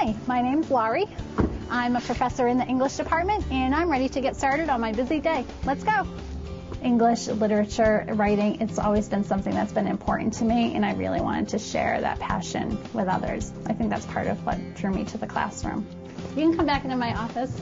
Hi, my name's Laurie. I'm a professor in the English department, and I'm ready to get started on my busy day. Let's go. English, literature, writing, it's always been something that's been important to me, and I really wanted to share that passion with others. I think that's part of what drew me to the classroom. You can come back into my office.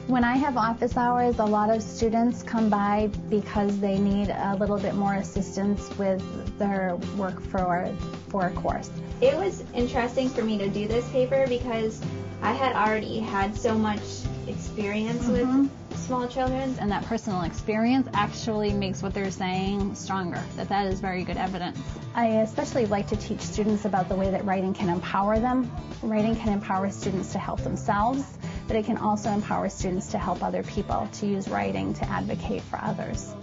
When I have office hours, a lot of students come by because they need a little bit more assistance with their work for a course. It was interesting for me to do this paper because I had already had so much experience with small children. And that personal experience actually makes what they're saying stronger, that is very good evidence. I especially like to teach students about the way that writing can empower them. Writing can empower students to help themselves, but it can also empower students to help other people, to use writing to advocate for others.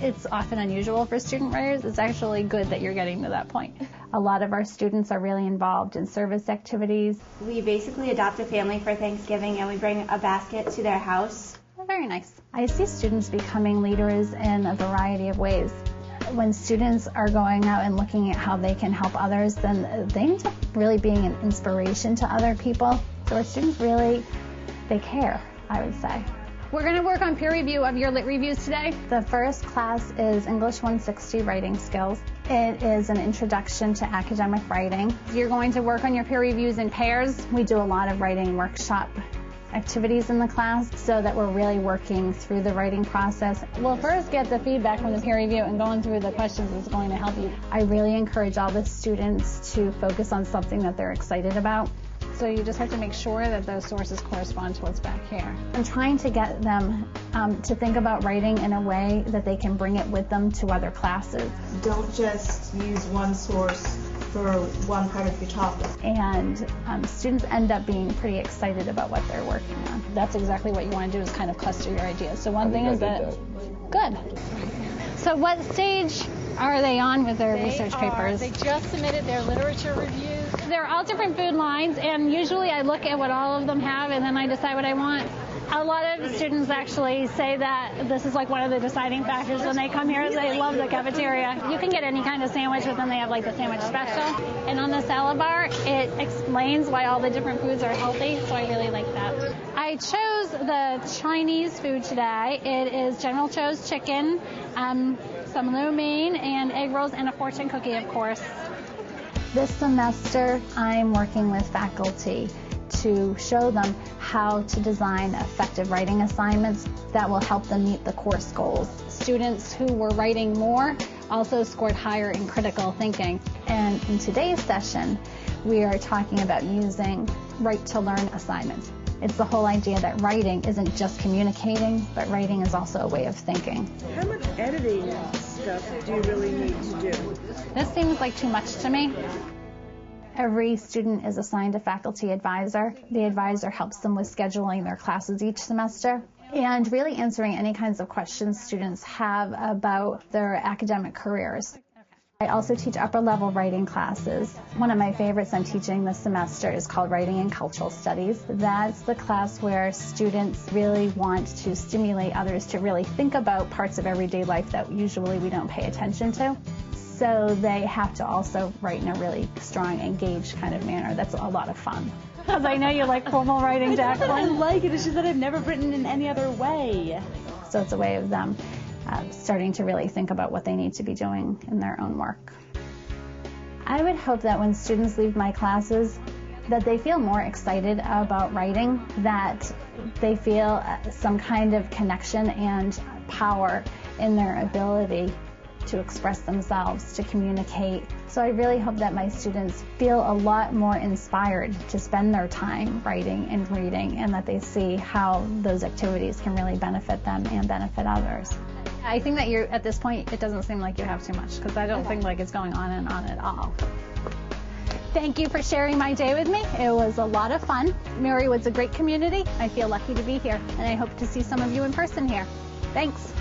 It's often unusual for student writers. It's actually good that you're getting to that point. A lot of our students are really involved in service activities. We basically adopt a family for Thanksgiving and we bring a basket to their house. Very nice. I see students becoming leaders in a variety of ways. When students are going out and looking at how they can help others, then they end up really being an inspiration to other people. So our students really, they care, I would say. We're going to work on peer review of your lit reviews today. The first class is English 160 Writing Skills. It is an introduction to academic writing. You're going to work on your peer reviews in pairs. We do a lot of writing workshop activities in the class so that we're really working through the writing process. We'll first get the feedback from the peer review, and going through the questions is going to help you. I really encourage all the students to focus on something that they're excited about. So you just have to make sure that those sources correspond to what's back here. I'm trying to get them to think about writing in a way that they can bring it with them to other classes. Don't just use one source for one part of your topic. And students end up being pretty excited about what they're working on. That's exactly what you want to do, is kind of cluster your ideas. So one thing is that, good. So what stage are they on with their research papers? They just submitted their literature reviews. They're all different food lines, and usually I look at what all of them have and then I decide what I want. A lot of students actually say that this is like one of the deciding factors when they come here. They love the cafeteria. You can get any kind of sandwich, but then they have like the sandwich special. And on the salad bar, it explains why all the different foods are healthy, so I really like that. I chose the Chinese food today. It is General Tso's chicken, some lo mein, and egg rolls, and a fortune cookie, of course. This semester, I'm working with faculty to show them how to design effective writing assignments that will help them meet the course goals. Students who were writing more also scored higher in critical thinking. And in today's session, we are talking about using write-to-learn assignments. It's the whole idea that writing isn't just communicating, but writing is also a way of thinking. How much editing stuff do you really need to do? This seems like too much to me. Every student is assigned a faculty advisor. The advisor helps them with scheduling their classes each semester and really answering any kinds of questions students have about their academic careers. I also teach upper-level writing classes. One of my favorites I'm teaching this semester is called Writing and Cultural Studies. That's the class where students really want to stimulate others to really think about parts of everyday life that usually we don't pay attention to. So they have to also write in a really strong, engaged kind of manner. That's a lot of fun. Because I know you like formal writing, Jacqueline. I like it. It's just that I've never written in any other way. So it's a way of them starting to really think about what they need to be doing in their own work. I would hope that when students leave my classes, that they feel more excited about writing, that they feel some kind of connection and power in their ability to express themselves, to communicate. So I really hope that my students feel a lot more inspired to spend their time writing and reading, and that they see how those activities can really benefit them and benefit others. I think that you're, at this point, it doesn't seem like you have too much, because I don't think like it's going on and on at all. Thank you for sharing my day with me. It was a lot of fun. Marywood's a great community. I feel lucky to be here, and I hope to see some of you in person here. Thanks.